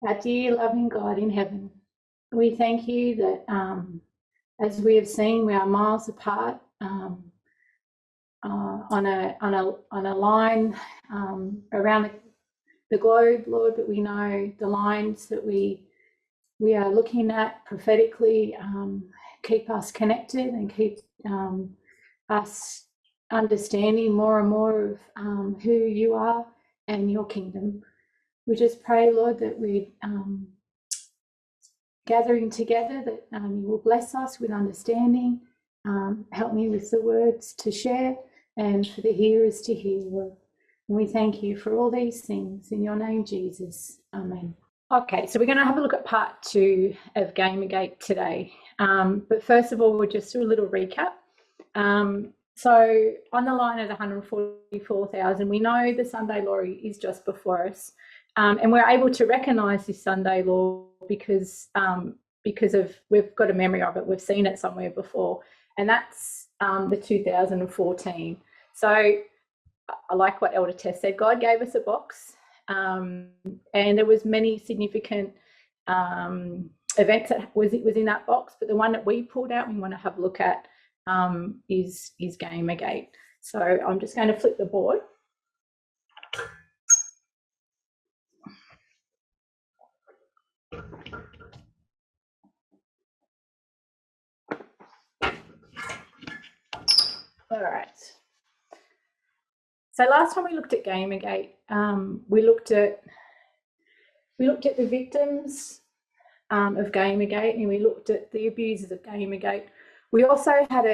Our dear loving God in heaven, we thank you that as we have seen, we are miles apart on a line around the globe, Lord, but we know the lines that we are looking at prophetically keep us connected and keep us understanding more and more of who you are and your kingdom. We just pray, Lord, that we're gathering together, that you will bless us with understanding. Help me with the words to share and for the hearers to hear, Lord. And we thank you for all these things in your name, Jesus. Amen. Okay, so we're going to have a look at part 2 of Gamergate today. But first of all, we'll just do a little recap. So on the line at 144,000, we know the Sunday law is just before us. And we're able to recognise this Sunday law because of we've got a memory of it. We've seen it somewhere before, and that's the 2014. So I like what Elder Tess said. God gave us a box, and there was many significant events that was in that box. But the one that we pulled out, we want to have a look at is Gamergate. So I'm just going to flip the board. All right. So last time we looked at Gamergate, we looked at the victims of Gamergate, and we looked at the abusers of Gamergate. We also had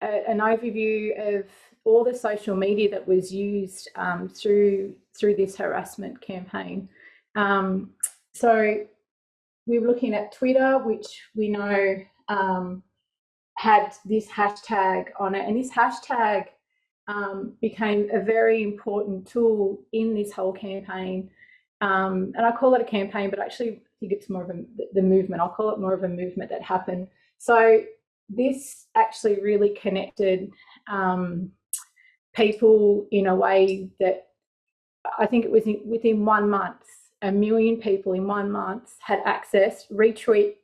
an overview of all the social media that was used through this harassment campaign. So we were looking at Twitter, which we know had this hashtag on it, and this hashtag became a very important tool in this whole campaign. And I call it a campaign, but actually I think it's more of the movement. I'll call it more of a movement that happened. So this actually really connected people in a way that I think it was within 1 month, 1 million people in 1 month had access, retweeted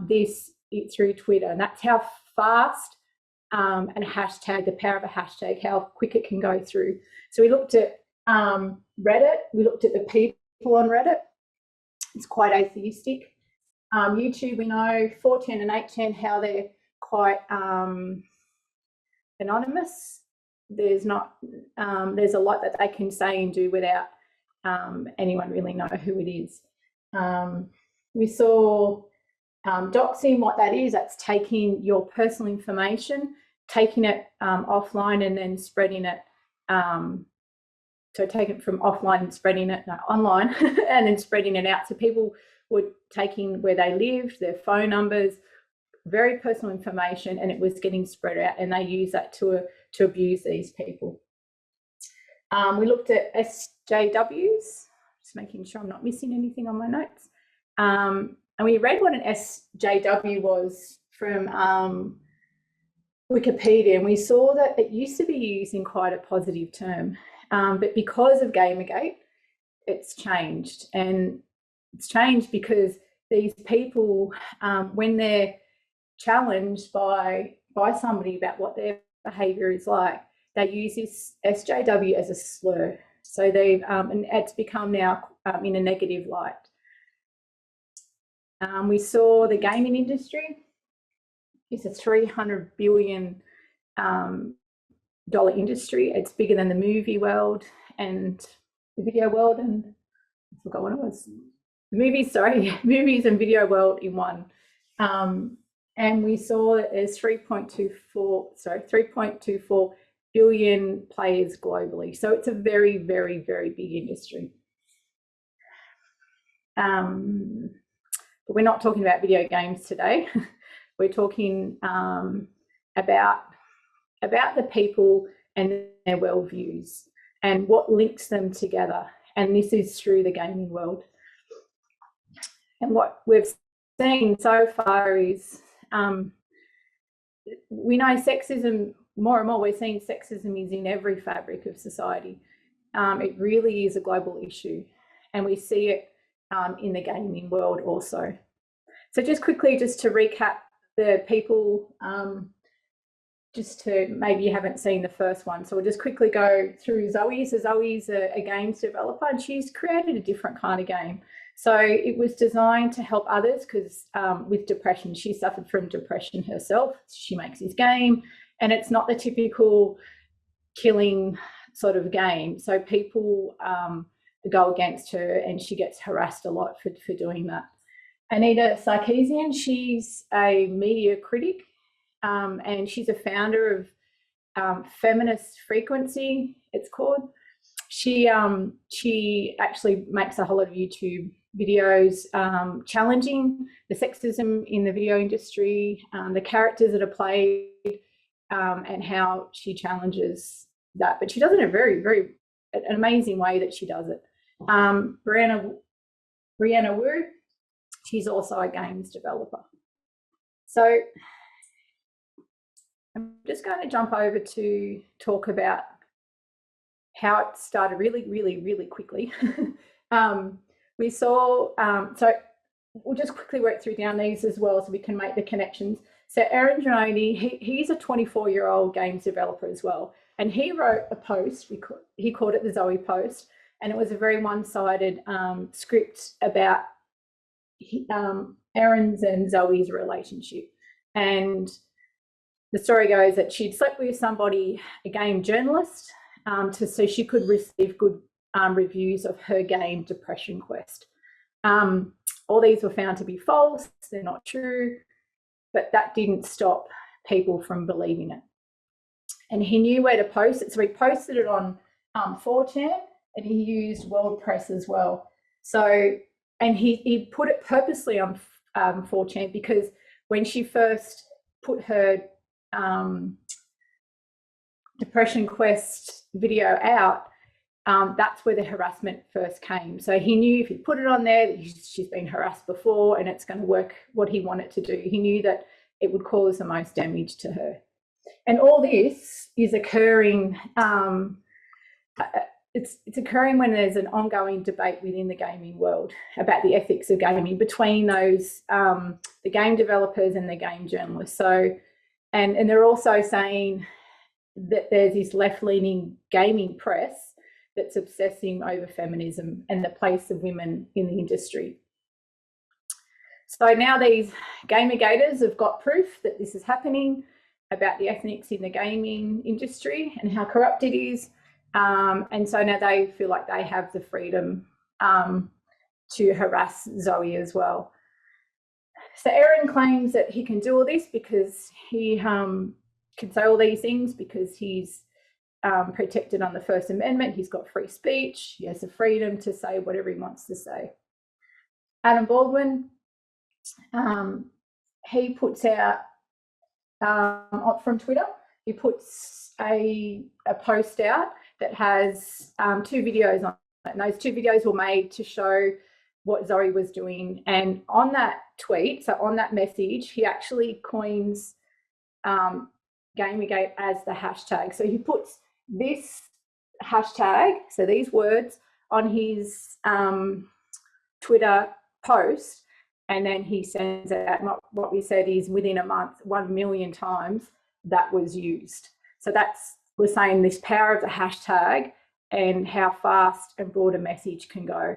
this through Twitter. And that's how fast and hashtag, the power of a hashtag, how quick it can go through. So we looked at Reddit, we looked at the people on Reddit. It's quite atheistic. YouTube, we know 4chan and 8chan, how they're quite anonymous. There's a lot that they can say and do without anyone really know who it is. We saw doxing, what that is. That's taking your personal information, taking it offline and then spreading it. So taking it from offline and spreading it online and then spreading it out. So people were taking where they lived, their phone numbers, very personal information, and it was getting spread out, and they use that to abuse these people. We looked at SJWs, just making sure I'm not missing anything on my notes. And we read what an SJW was from Wikipedia, and we saw that it used to be used in quite a positive term, but because of Gamergate, it's changed. And it's changed because these people, when they're challenged by somebody about what their behaviour is like, they use this SJW as a slur. So they've and it's become now in a negative light. We saw the gaming industry. It's a $300 billion industry. It's bigger than the movie world and the video world, and I forgot what it was. Movies and video world in one. And we saw that there's 3.24 billion players globally. So it's a very, very, very big industry. But we're not talking about video games today. We're talking about the people and their worldviews and what links them together. And this is through the gaming world. And what we've seen so far is we know sexism, more and more we're seeing sexism is in every fabric of society. It really is a global issue, and we see it in the gaming world also. So just quickly, just to recap the people, just to maybe you haven't seen the first one. So we'll just quickly go through Zoe. So Zoe's a games developer, and she's created a different kind of game. So it was designed to help others because with depression, she suffered from depression herself. She makes this game, and it's not the typical killing sort of game. So people go against her, and she gets harassed a lot for doing that. Anita Sarkeesian, she's a media critic, and she's a founder of Feminist Frequency, it's called. She actually makes a whole lot of YouTube videos challenging the sexism in the video industry, the characters that are played, and how she challenges that. But she does it in a very an amazing way that she does it. Brianna Wu, she's also a games developer. So I'm just going to jump over to talk about how it started really quickly. We saw, so we'll just quickly work through down these as well so we can make the connections. So Aaron Droney, he's a 24-year-old games developer as well. And he wrote a post, he called it the Zoe post, and it was a very one-sided script about Aaron's and Zoe's relationship. And the story goes that she'd slept with somebody, a game journalist, so she could receive good reviews of her game Depression Quest. All these were found to be false, they're not true, but that didn't stop people from believing it. And he knew where to post it, so he posted it on 4chan, and he used World Press as well. So, and he put it purposely on 4chan because when she first put her Depression Quest video out, that's where the harassment first came. So he knew if he put it on there that she's been harassed before and it's going to work what he wanted to do. He knew that it would cause the most damage to her. And all this is occurring, it's occurring when there's an ongoing debate within the gaming world about the ethics of gaming between those, the game developers and the game journalists. So, and they're also saying that there's this left-leaning gaming press that's obsessing over feminism and the place of women in the industry. So now these Gamergaters have got proof that this is happening, about the ethics in the gaming industry and how corrupt it is. And so now they feel like they have the freedom to harass Zoe as well. So Aaron claims that he can do all this because he can say all these things because he's protected on the First Amendment. He's got free speech. He has the freedom to say whatever he wants to say. Adam Baldwin, he puts out from Twitter, he puts a post out that has 2 videos on it, and those 2 videos were made to show what Zoe was doing. And on that tweet, so on that message, he actually coins Gamergate as the hashtag. So he puts this hashtag, so these words, on his Twitter post, and then he sends it out. What we said is within a month, 1 million times that was used. So we're saying this power of the hashtag and how fast and broad a message can go.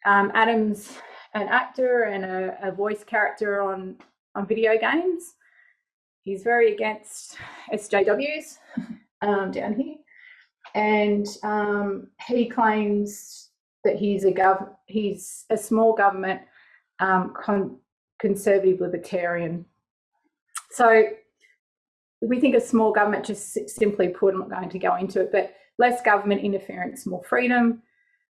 Adam's an actor and a voice character on video games. He's very against SJWs down here. And he claims that he's a small government conservative libertarian. So we think of small government, just simply put, I'm not going to go into it, but less government interference, more freedom.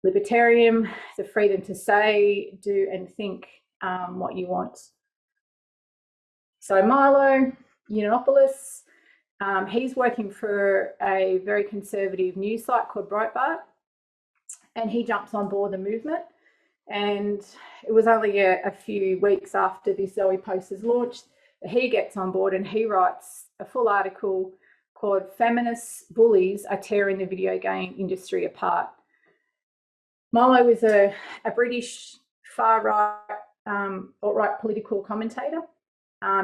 Libertarian, the freedom to say, do and think what you want. So Milo Yiannopoulos, he's working for a very conservative news site called Breitbart, and he jumps on board the movement. And it was only a few weeks after this Zoe post is launched that he gets on board, and he writes a full article called Feminist Bullies Are Tearing the Video Game Industry Apart. Milo is a British far-right, alt-right political commentator.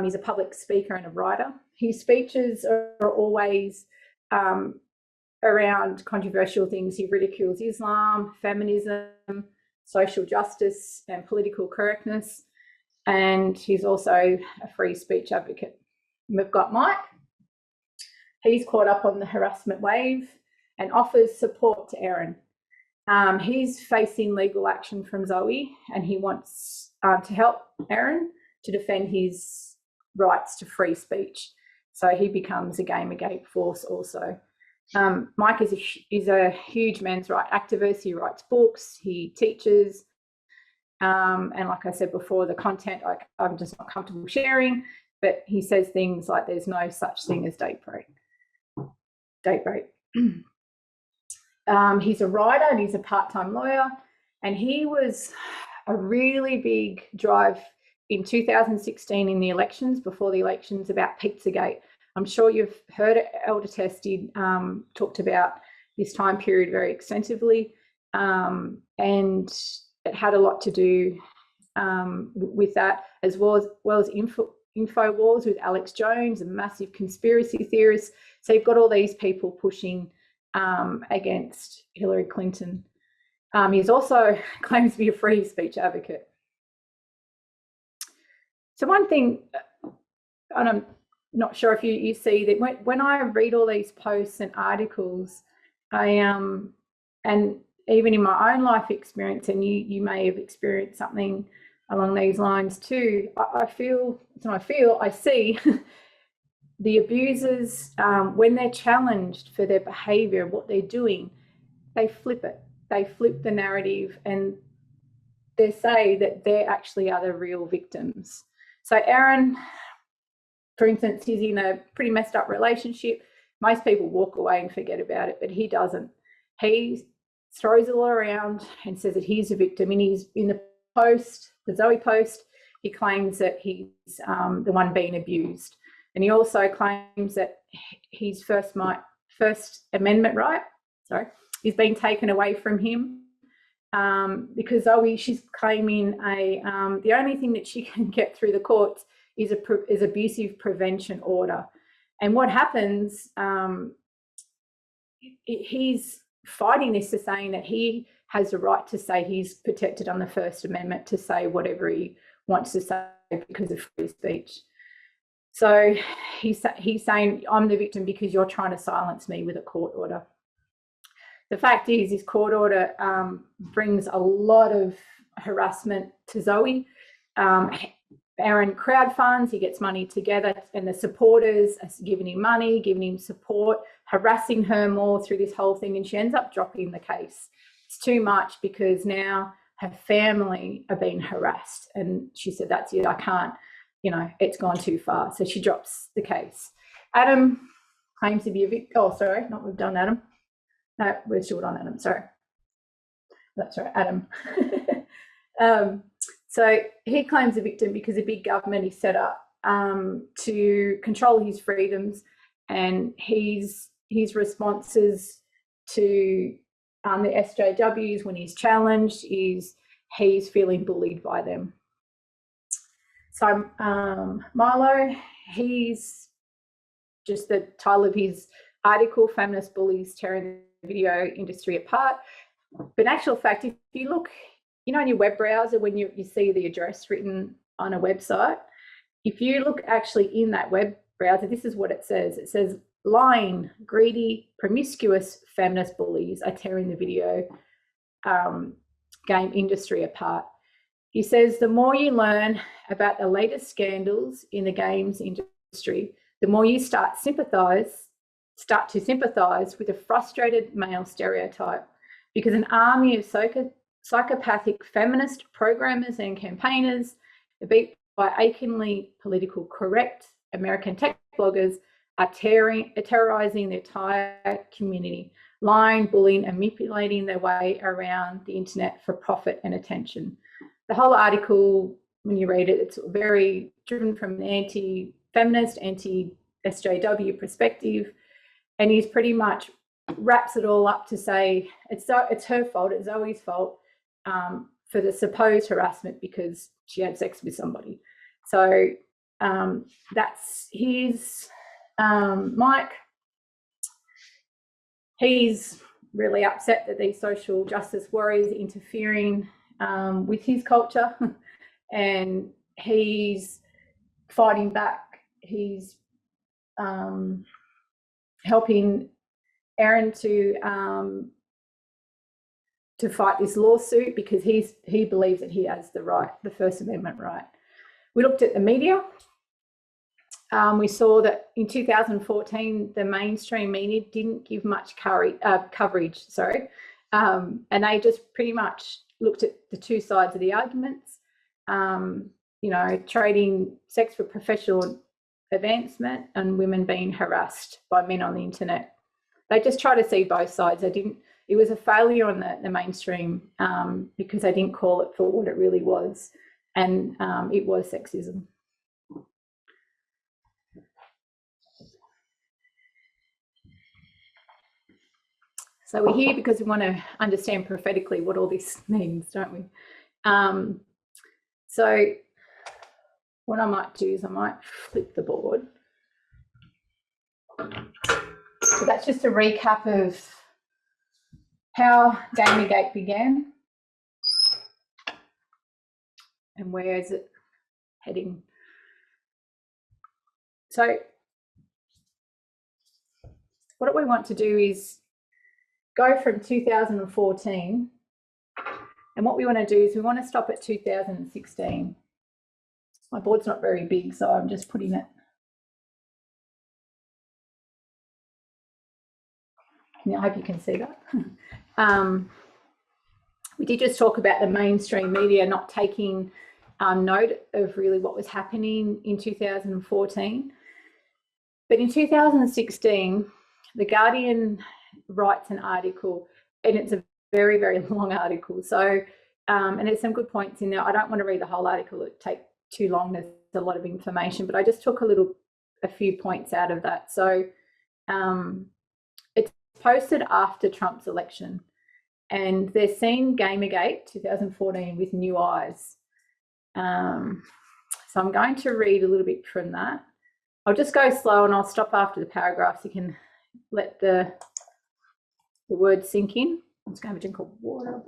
He's a public speaker and a writer. His speeches are always around controversial things. He ridicules Islam, feminism, social justice, and political correctness. And he's also a free speech advocate. We've got Mike. He's caught up on the harassment wave and offers support to Erin. He's facing legal action from Zoe, and he wants to help Erin to defend his rights to free speech. So he becomes a Gamergate force also. Mike is a huge men's rights activist. He writes books, he teaches, and like I said before, the content I'm just not comfortable sharing, but he says things like there's no such thing as date rape. He's a writer and he's a part-time lawyer, and he was a really big drive in 2016 in the elections, before the elections, about Pizzagate. I'm sure you've heard Elder Testy talked about this time period very extensively, and it had a lot to do with that, as well as info wars with Alex Jones and massive conspiracy theorists. So you've got all these people pushing against Hillary Clinton. He's also claims to be a free speech advocate. So one thing, and I'm not sure if you see that when I read all these posts and articles, and even in my own life experience, and you may have experienced something along these lines too, I see the abusers, when they're challenged for their behaviour, what they're doing, they flip it. They flip the narrative, and they say that they actually are the real victims. So Erin, for instance, he's in a pretty messed up relationship. Most people walk away and forget about it, but he doesn't. He throws it all around and says that he's a victim. And he's in the Zoe post, he claims that he's the one being abused. And he also claims that his First Amendment right, is being taken away from him, because Zoe, she's claiming the only thing that she can get through the courts is abusive prevention order. And what happens, he's fighting this to saying that he has the right to say he's protected on the First Amendment to say whatever he wants to say because of free speech. So he's saying, I'm the victim because you're trying to silence me with a court order. The fact is, this court order brings a lot of harassment to Zoe. Erin crowdfunds, he gets money together, and the supporters are giving him money, giving him support, harassing her more through this whole thing, and she ends up dropping the case. It's too much because now her family are being harassed, and she said, that's it, I can't, it's gone too far. So she drops the case. Adam claims to be a victim. Oh, sorry, we've done Adam. No, we're short on Adam, sorry. That's right, Adam. So he claims a victim because a big government is set up to control his freedoms, and his responses to the SJWs when he's challenged is he's feeling bullied by them. So Milo, he's just the title of his article, Feminist Bullies Tearing the Video Industry Apart. But in actual fact, if you look, in your web browser, when you see the address written on a website, if you look actually in that web browser, this is what it says. It says, lying, greedy, promiscuous feminist bullies are tearing the video game industry apart. He says, the more you learn about the latest scandals in the games industry, the more you start to sympathise with a frustrated male stereotype, because an army of psychopathic feminist programmers and campaigners, beat by achingly political correct American tech bloggers, are terrorising the entire community, lying, bullying, and manipulating their way around the internet for profit and attention. The whole article, when you read it, it's very driven from an anti-feminist, anti-SJW perspective. And he's pretty much wraps it all up to say it's her fault, it's Zoe's fault for the supposed harassment because she had sex with somebody. So that's his Mike. He's really upset that these social justice warriors are interfering with his culture, and he's fighting back. He's helping Aaron to fight this lawsuit because he believes that he has the First Amendment right. We looked at the media. We saw that in 2014, the mainstream media didn't give much coverage, and they just pretty much looked at the two sides of the arguments, trading sex for professional advancement and women being harassed by men on the internet. They just try to see both sides. It was a failure on the mainstream because they didn't call it for what it really was, and it was sexism. So we're here because we want to understand prophetically what all this means, don't we? So what I might do is I might flip the board. So that's just a recap of how Gamergate began and where is it heading. So what we want to do is go from 2014, and what we want to do is we want to stop at 2016. My board's not very big, so I'm just putting it. I hope you can see that. We did just talk about the mainstream media not taking note of really what was happening in 2014. But in 2016, The Guardian writes an article, and it's a very, very long article. So, and there's some good points in there. I don't want to read the whole article. It'd take too long. There's a lot of information, but I just took a few points out of that. So it's posted after Trump's election, and they're seeing Gamergate 2014 with new eyes. So I'm going to read a little bit from that. I'll just go slow and I'll stop after the paragraphs. You can let the words sink in. I'm just going to have a drink of water.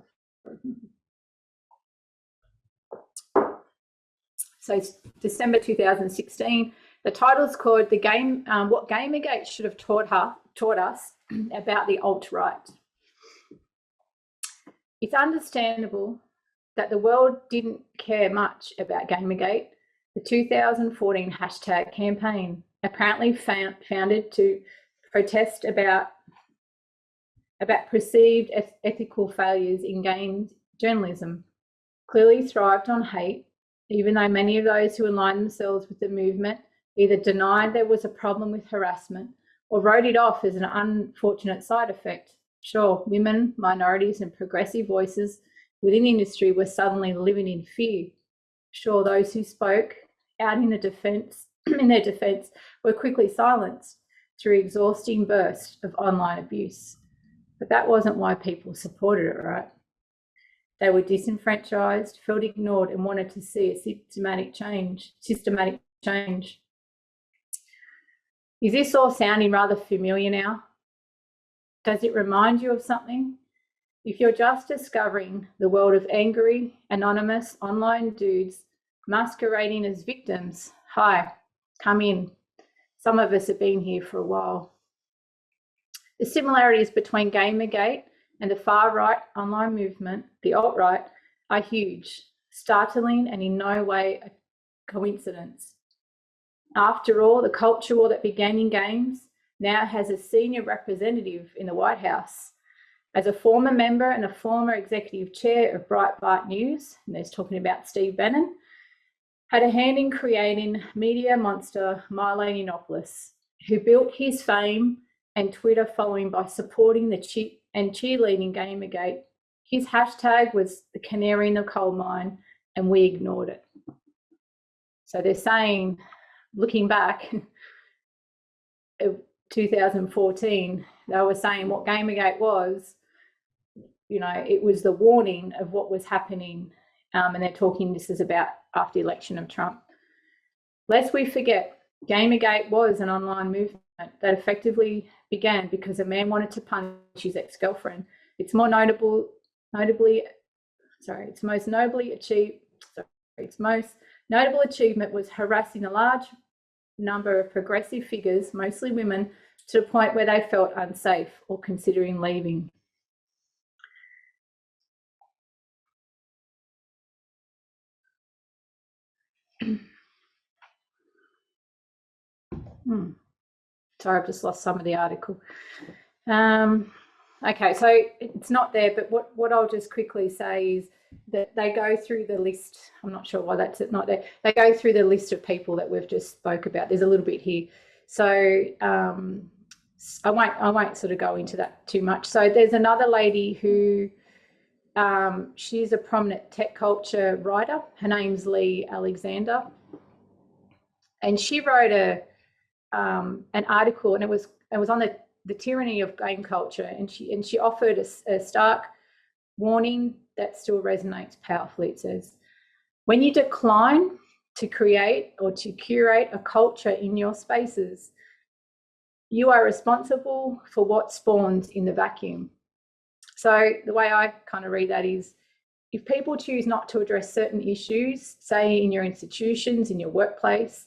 So it's December 2016. The title's called What Gamergate Should Have Taught Us About the Alt-Right. It's understandable that the world didn't care much about Gamergate, the 2014 hashtag campaign, apparently founded to protest about perceived ethical failures in games journalism, clearly thrived on hate, even though many of those who aligned themselves with the movement either denied there was a problem with harassment or wrote it off as an unfortunate side effect. Sure, women, minorities and progressive voices within the industry were suddenly living in fear. Sure, those who spoke out in their defence were quickly silenced through exhausting bursts of online abuse. But that wasn't why people supported it, right? They were disenfranchised, felt ignored, and wanted to see a systematic change. Is this all sounding rather familiar now? Does it remind you of something? If you're just discovering the world of angry, anonymous online dudes masquerading as victims, hi, come in. Some of us have been here for a while. The similarities between Gamergate and the far-right online movement, the alt-right, are huge, startling, and in no way a coincidence. After all, the culture war that began in games now has a senior representative in the White House. As a former member and a former executive chair of Breitbart News, and there's talking about Steve Bannon, had a hand in creating media monster Milo Yiannopoulos, who built his fame and Twitter following by supporting and cheerleading Gamergate. His hashtag was the canary in the coal mine, and we ignored it. So they're saying, looking back, 2014, they were saying what Gamergate was, you know, it was the warning of what was happening. And they're talking, this is about after the election of Trump. Lest we forget, Gamergate was an online movement that effectively began because a man wanted to punish his ex-girlfriend. Its most notable achievement was harassing a large number of progressive figures, mostly women, to the point where they felt unsafe or considering leaving. Sorry, I've just lost some of the article. Okay, so it's not there, but what I'll just quickly say is that they go through the list. I'm not sure why that's not there. They go through the list of people that we've just spoke about. There's a little bit here. So I won't sort of go into that too much. So there's another lady who, she's a prominent tech culture writer. Her name's Lee Alexander. And she wrote an article, and it was on the tyranny of game culture, and she offered a stark warning that still resonates powerfully. It says, when you decline to create or to curate a culture in your spaces, you are responsible for what spawns in the vacuum. So the way I kind of read that is, if people choose not to address certain issues, say in your institutions, in your workplace,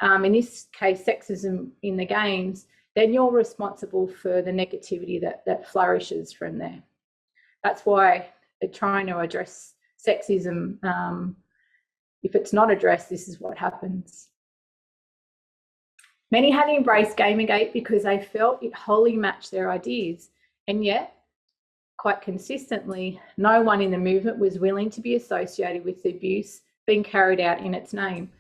in this case, sexism in the games, then you're responsible for the negativity that flourishes from there. That's why they're trying to address sexism. If it's not addressed, this is what happens. Many had embraced Gamergate because they felt it wholly matched their ideas, and yet, quite consistently, no one in the movement was willing to be associated with the abuse being carried out in its name.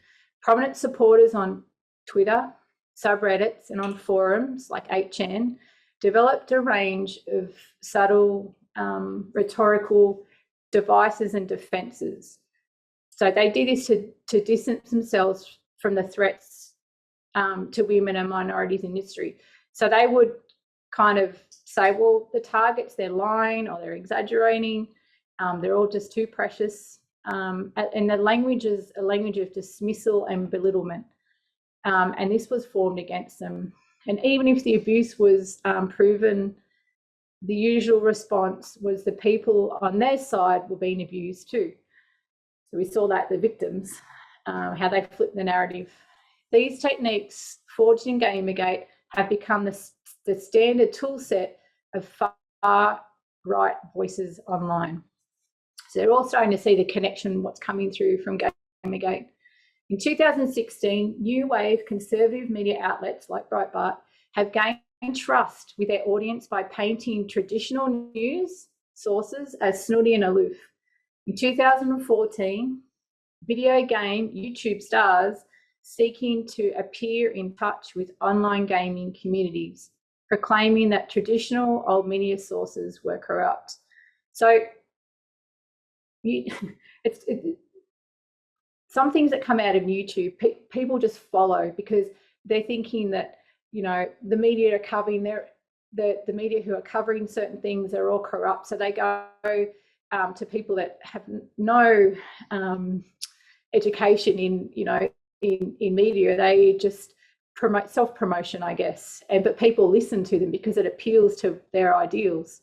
Prominent supporters on Twitter, subreddits, and on forums like 8chan developed a range of subtle rhetorical devices and defences. So they did this to distance themselves from the threats to women and minorities in history. So they would kind of say, well, the targets, they're lying or they're exaggerating. They're all just too precious. And the language is a language of dismissal and belittlement. And this was formed against them. And even if the abuse was proven, the usual response was the people on their side were being abused too. So we saw that the victims, how they flipped the narrative. These techniques forged in Gamergate have become the standard tool set of far-right voices online. So they're all starting to see the connection, what's coming through from Gamergate. In 2016, new wave conservative media outlets like Breitbart have gained trust with their audience by painting traditional news sources as snooty and aloof. In 2014, video game YouTube stars seeking to appear in touch with online gaming communities, proclaiming that traditional old media sources were corrupt. So some things that come out of YouTube, people just follow because they're thinking that, you know, the media are covering the media who are covering certain things are all corrupt. So they go to people that have no education in, you know, in media. They just promote self-promotion, I guess. But people listen to them because it appeals to their ideals.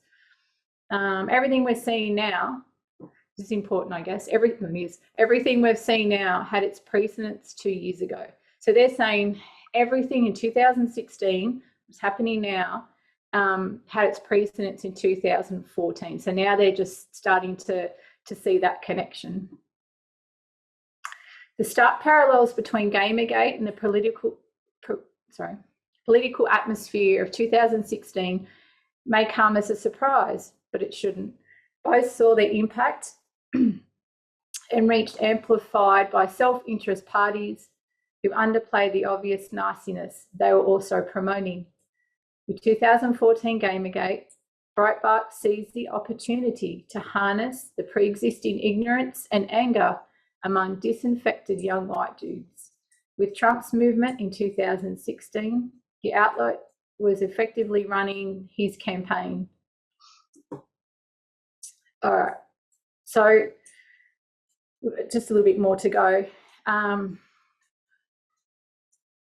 Everything we're seeing now, this is important, I guess. Everything we've seen now had its precedence 2 years ago. So they're saying everything in 2016 was happening now, had its precedence in 2014. So now they're just starting to see that connection. The stark parallels between Gamergate and the political atmosphere of 2016 may come as a surprise, but it shouldn't. Both saw their impact and reached amplified by self-interest parties who underplay the obvious nastiness they were also promoting. With 2014 Gamergate, Breitbart seized the opportunity to harness the pre-existing ignorance and anger among disinfected young white dudes. With Trump's movement in 2016, the outlet was effectively running his campaign. All right, so just a little bit more to go.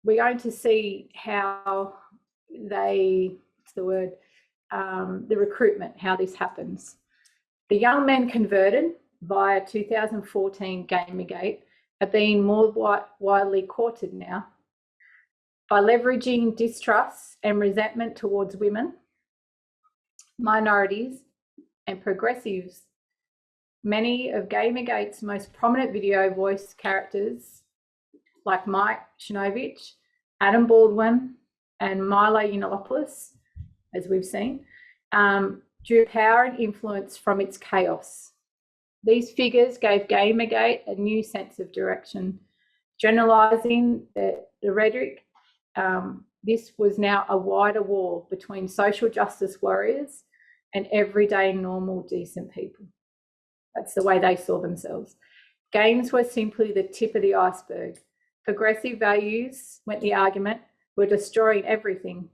We're going to see how the recruitment, how this happens. The young men converted via 2014 Gamergate are being more widely courted now by leveraging distrust and resentment towards women, minorities, and progressives. Many of Gamergate's most prominent video voice characters, like Mike Shinovich, Adam Baldwin, and Milo Yiannopoulos, as we've seen, drew power and influence from its chaos. These figures gave Gamergate a new sense of direction, generalising the rhetoric. This was now a wider war between social justice warriors and everyday, normal, decent people. That's the way they saw themselves. Games were simply the tip of the iceberg. Progressive values, went the argument, were destroying everything.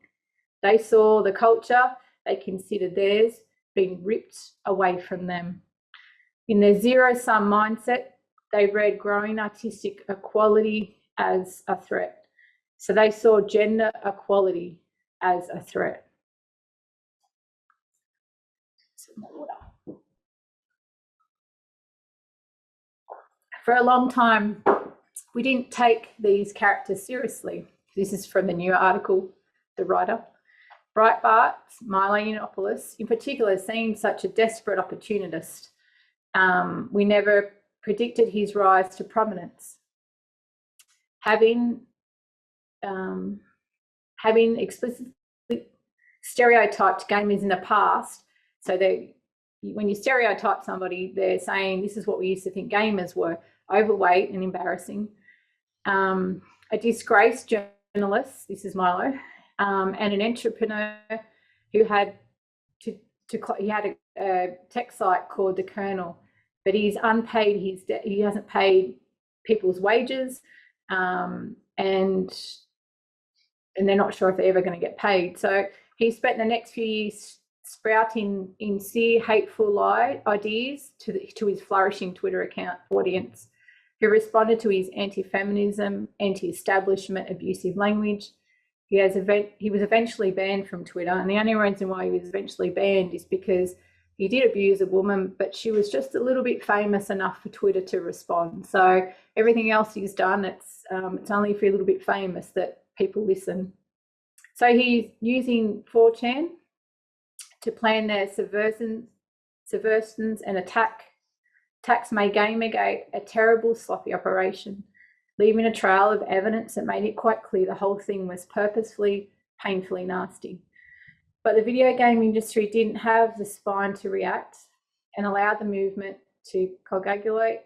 They saw the culture they considered theirs being ripped away from them. In their zero-sum mindset, they read growing artistic equality as a threat. So they saw gender equality as a threat. Some more water. For a long time, we didn't take these characters seriously. This is from the new article, the writer. Breitbart's Milo Yiannopoulos, in particular, seemed such a desperate opportunist. We never predicted his rise to prominence. Having explicitly stereotyped gamers in the past, so when you stereotype somebody, they're saying this is what we used to think gamers were: overweight and embarrassing. A disgraced journalist, this is Milo, and an entrepreneur who had he had a tech site called The Colonel, but he's unpaid he hasn't paid people's wages, and they're not sure if they're ever going to get paid. So he spent the next few years sprouting sincere, hateful ideas to his flourishing Twitter account audience, who responded to his anti-feminism, anti-establishment, abusive language. He was eventually banned from Twitter, and the only reason why he was eventually banned is because he did abuse a woman, but she was just a little bit famous enough for Twitter to respond. So everything else he's done, it's only if you're a little bit famous that people listen. So he's using 4chan to plan their subversions and attacks made Gamergate a terrible, sloppy operation, leaving a trail of evidence that made it quite clear the whole thing was purposefully, painfully nasty. But the video game industry didn't have the spine to react and allowed the movement to coagulate,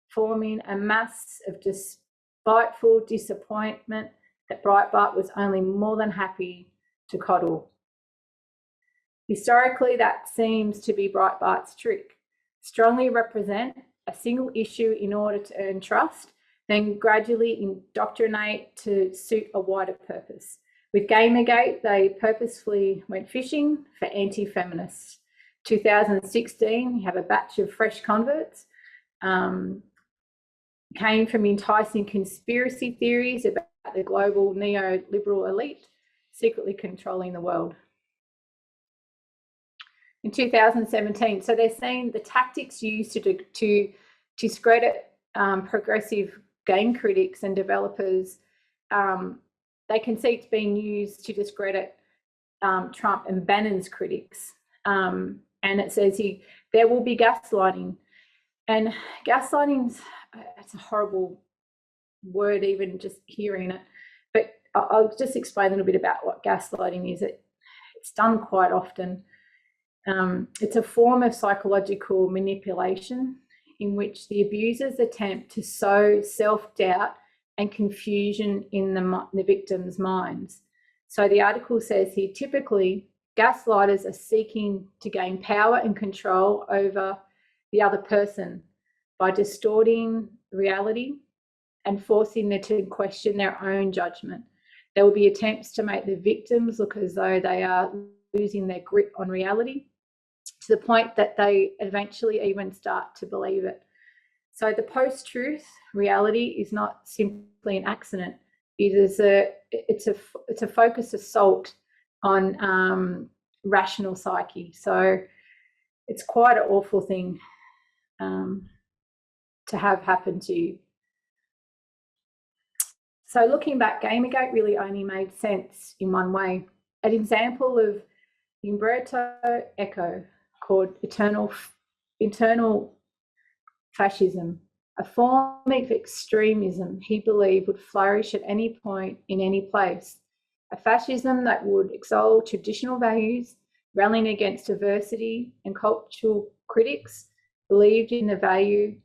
forming a mass of spiteful disappointment that Breitbart was only more than happy to coddle. Historically, that seems to be Breitbart's trick: strongly represent a single issue in order to earn trust, then gradually indoctrinate to suit a wider purpose. With Gamergate, they purposefully went fishing for anti-feminists. 2016, you have a batch of fresh converts, came from enticing conspiracy theories about the global neoliberal elite secretly controlling the world. In 2017, so they're saying the tactics used to discredit progressive game critics and developers, they can see it's being used to discredit Trump and Bannon's critics. And it says there will be gaslighting. And gaslighting, it's a horrible word, even just hearing it. But I'll just explain a little bit about what gaslighting is. It's done quite often. It's a form of psychological manipulation in which the abusers attempt to sow self-doubt and confusion in the victim's minds. So the article says here, typically, gaslighters are seeking to gain power and control over the other person by distorting reality and forcing them to question their own judgment. There will be attempts to make the victims look as though they are losing their grip on reality, to the point that they eventually even start to believe it. So the post-truth reality is not simply an accident. It's a focused assault on rational psyche. So it's quite an awful thing to have happen to you. So looking back, Gamergate really only made sense in one way. An example of Umberto Eco, called internal fascism, a form of extremism he believed would flourish at any point in any place, a fascism that would exalt traditional values, rallying against diversity and cultural critics, believed in the value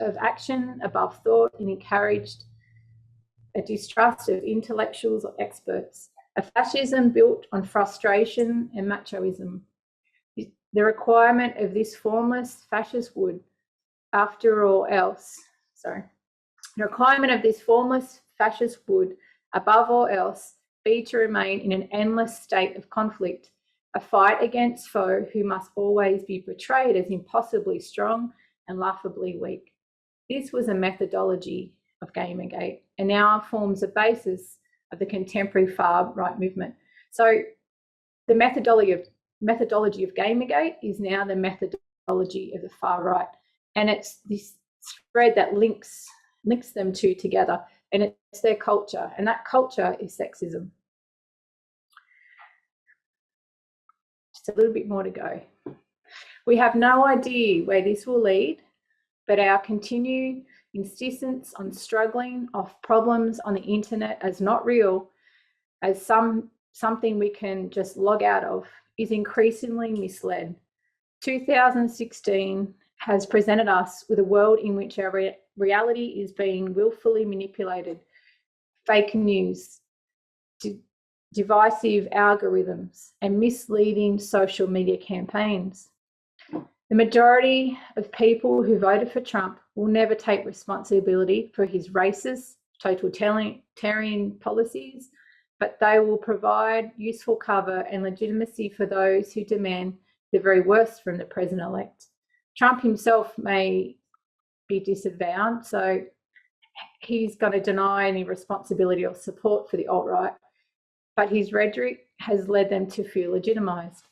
of action above thought, and encouraged a distrust of intellectuals or experts, a fascism built on frustration and machoism. The requirement of this formless fascist would, after all else, the requirement of this formless fascist would, above all else, be to remain in an endless state of conflict, a fight against foe who must always be portrayed as impossibly strong and laughably weak. This was a methodology of Gamergate, and now forms the basis of the contemporary far-right movement. So the methodology of Gamergate is now the methodology of the far right, and it's this thread that links them two together, and it's their culture, and that culture is sexism. Just a little bit more to go. We have no idea where this will lead, but our continued insistence on struggling off problems on the internet as not real, as something we can just log out of, is increasingly misled. 2016 has presented us with a world in which our reality is being willfully manipulated. Fake news, divisive algorithms, and misleading social media campaigns. The majority of people who voted for Trump will never take responsibility for his racist, totalitarian policies, but they will provide useful cover and legitimacy for those who demand the very worst from the president-elect. Trump himself may be disavowed, so he's going to deny any responsibility or support for the alt-right, but his rhetoric has led them to feel legitimised.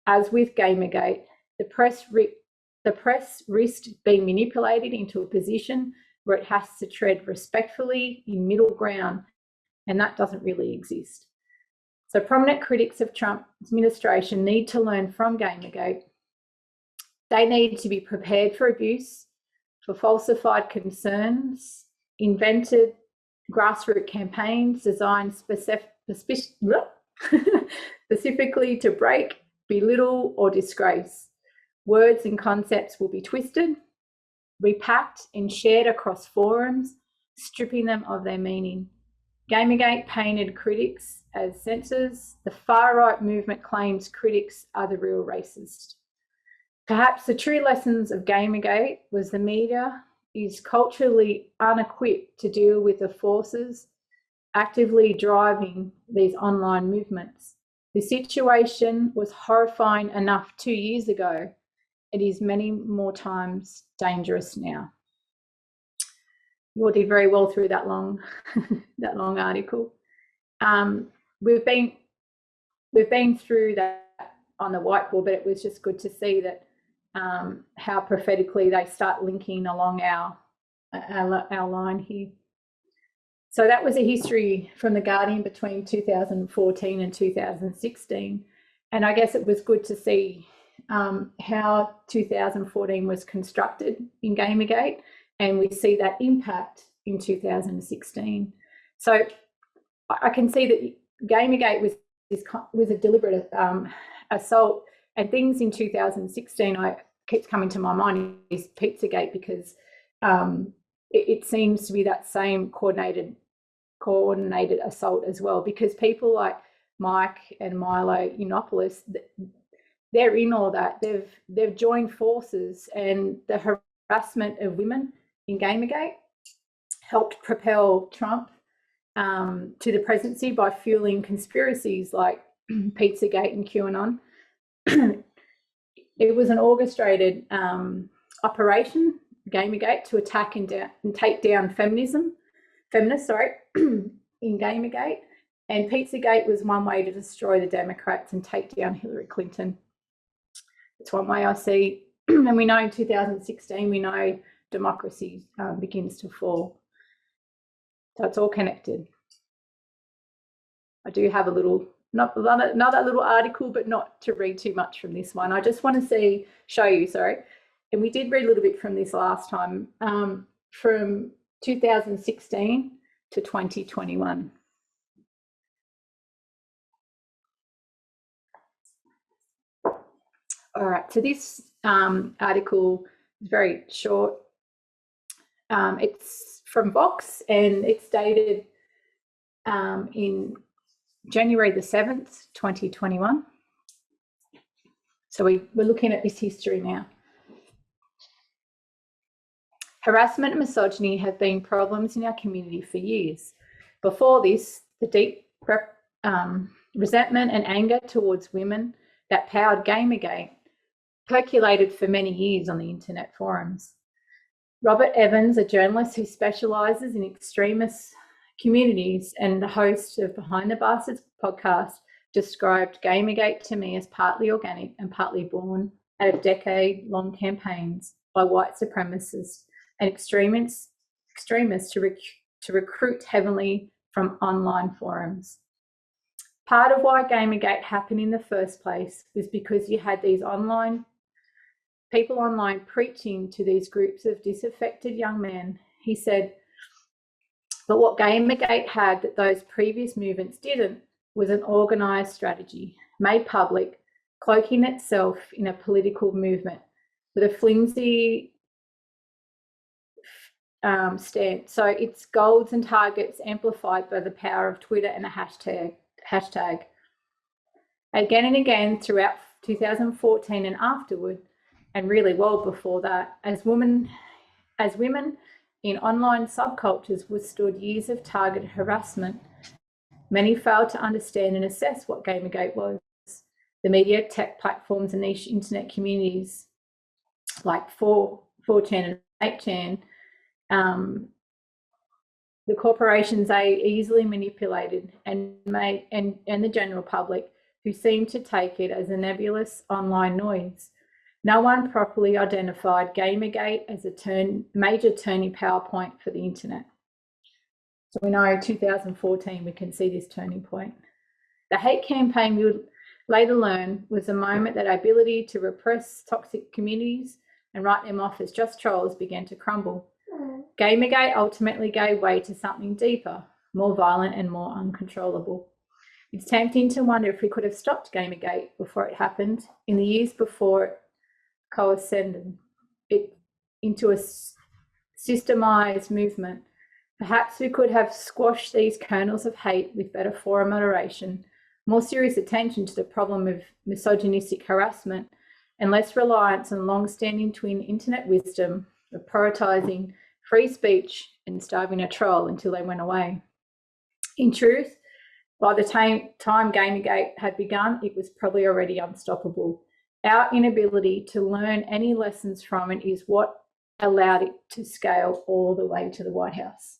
As with Gamergate, the press risked being manipulated into a position where it has to tread respectfully in middle ground, and that doesn't really exist. So prominent critics of Trump's administration need to learn from Gamergate. They need to be prepared for abuse, for falsified concerns, invented grassroots campaigns designed specifically to break, belittle, or disgrace. Words and concepts will be twisted, repacked, and shared across forums, stripping them of their meaning. Gamergate painted critics as censors. The far-right movement claims critics are the real racist. Perhaps the true lessons of Gamergate was the media is culturally unequipped to deal with the forces actively driving these online movements. The situation was horrifying enough 2 years ago. It is many more times dangerous now. You all did very well through that long, that long article. We've been through that on the whiteboard, but it was just good to see that how prophetically they start linking along our line here. So that was a history from The Guardian between 2014 and 2016. And I guess it was good to see how 2014 was constructed in Gamergate, and we see that impact in 2016. So I can see that Gamergate was a deliberate assault, and things in 2016 keeps coming to my mind is Pizzagate, because it seems to be that same coordinated assault as well, because people like Mike and Milo Yiannopoulos, they're in all that. They've joined forces, and the harassment of women in Gamergate helped propel Trump to the presidency by fueling conspiracies like Pizzagate and QAnon. It was an orchestrated operation, Gamergate, to attack and take down feminists, in Gamergate. And Pizzagate was one way to destroy the Democrats and take down Hillary Clinton. It's one way I see. And we know in 2016, we know democracy begins to fall. So it's all connected. I do have a little, another little article, but not to read too much from this one. I just want to show you, and we did read a little bit from this last time, from 2016 to 2021. All right, so this article is very short. It's from Vox, and it's dated in January the 7th, 2021. So we're looking at this history now. Harassment and misogyny have been problems in our community for years. Before this, the deep resentment and anger towards women that powered Gamergate percolated for many years on the internet forums. Robert Evans, a journalist who specialises in extremist communities and the host of Behind the Bastards podcast, described Gamergate to me as partly organic and partly born out of decade-long campaigns by white supremacists and extremists to recruit heavily from online forums. Part of why Gamergate happened in the first place was because you had these people online preaching to these groups of disaffected young men. He said, but what Gamergate had that those previous movements didn't was an organised strategy, made public, cloaking itself in a political movement with a flimsy stance. So its goals and targets amplified by the power of Twitter and a hashtag. Again and again throughout 2014 and afterward, and really well before that, as women in online subcultures withstood years of targeted harassment, many failed to understand and assess what Gamergate was. The media, tech platforms and niche internet communities like 4chan and 8chan, the corporations they easily manipulated and the general public, who seemed to take it as a nebulous online noise. No one properly identified Gamergate as a major turning power point for the internet. So we know 2014 we can see this turning point. The hate campaign, we would later learn, was a moment that our ability to repress toxic communities and write them off as just trolls began to crumble. Gamergate ultimately gave way to something deeper, more violent and more uncontrollable. It's tempting to wonder if we could have stopped Gamergate before it happened, in the years before it coascended it into a systemised movement. Perhaps we could have squashed these kernels of hate with better forum moderation, more serious attention to the problem of misogynistic harassment, and less reliance on long-standing twin internet wisdom of prioritising free speech and starving a troll until they went away. In truth, by the time Gamergate had begun, it was probably already unstoppable. Our inability to learn any lessons from it is what allowed it to scale all the way to the White House.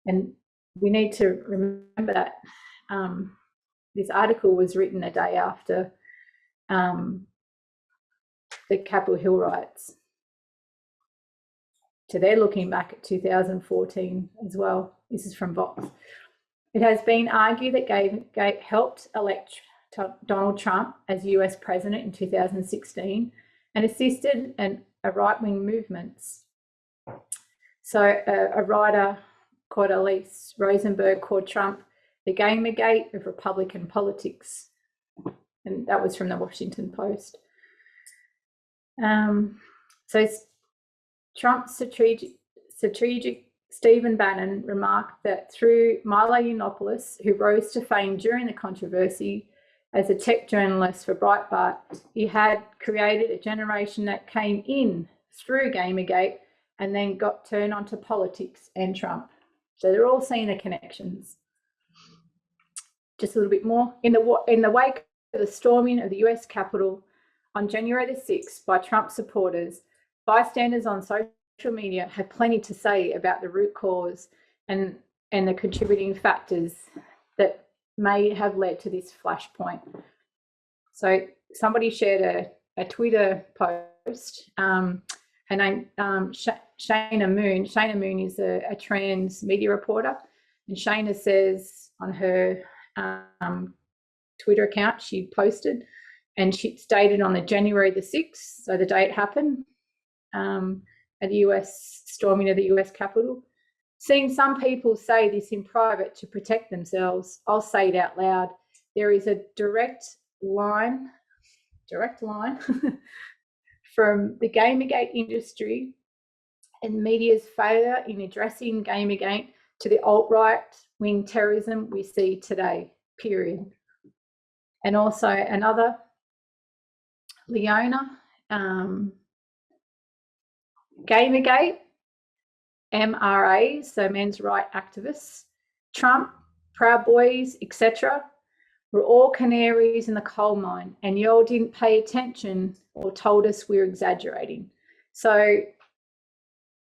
And we need to remember that this article was written a day after the Capitol Hill riots. So they're looking back at 2014 as well. This is from Vox. It has been argued that Gamergate helped elect Donald Trump as US president in 2016 and assisted a right-wing movements. So a writer called Elise Rosenberg called Trump the Gamergate of Republican politics. And that was from the Washington Post. So Trump's strategic Stephen Bannon remarked that through Milo Yiannopoulos, who rose to fame during the controversy as a tech journalist for Breitbart, he had created a generation that came in through Gamergate and then got turned onto politics and Trump. So they're all seeing the connections. just a little bit more. In the wake of the storming of the US Capitol on January the 6th by Trump supporters, bystanders on social media had plenty to say about the root cause and the contributing factors that may have led to this flashpoint. So somebody shared a Twitter post. Her name, Shayna Moon. Shayna Moon is a trans media reporter. And Shayna says on her Twitter account, she posted, and she stated on the January the 6th, so the day it happened, at the US storming of the US Capitol. Seeing some people say this in private to protect themselves, I'll say it out loud. There is a direct line from the Gamergate industry and media's failure in addressing Gamergate to the alt-right wing terrorism we see today, period. And also another, Leona, Gamergate, MRAs, so men's right activists, Trump, Proud Boys, etc., were all canaries in the coal mine, and y'all didn't pay attention or told us we're exaggerating. So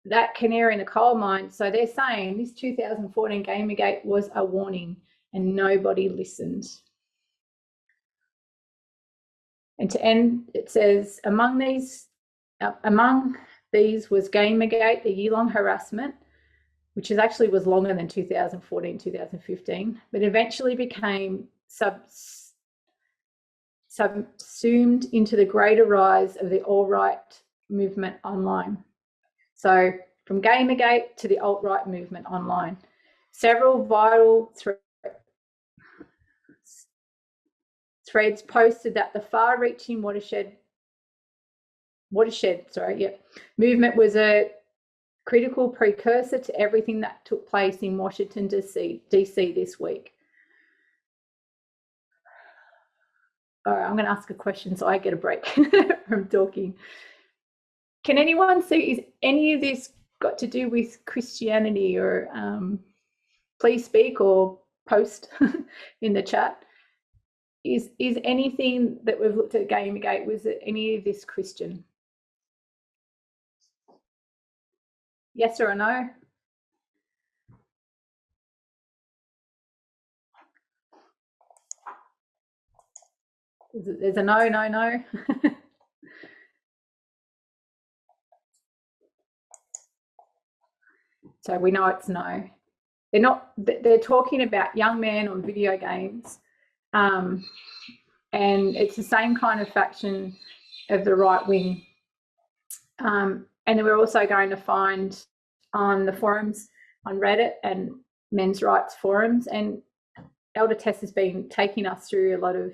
that canary in the coal mine, so they're saying this 2014 Gamergate was a warning and nobody listened. And to end, it says, among these was Gamergate, the year-long harassment, which actually was longer than 2014, 2015, but eventually became subsumed into the greater rise of the alt-right movement online. So from Gamergate to the alt-right movement online, several viral threads posted that the far-reaching watershed movement was a critical precursor to everything that took place in Washington, D.C. this week. All right, I'm going to ask a question so I get a break from talking. Can anyone see, is any of this got to do with Christianity? Or please speak or post in the chat. Is anything that we've looked at Gamergate, was it any of this Christian? Yes or a no? There's a no, no, no. So we know it's no. They're talking about young men on video games, and it's the same kind of faction of the right wing. And then we're also going to find on the forums on Reddit and men's rights forums, and Elder Tess has been taking us through a lot of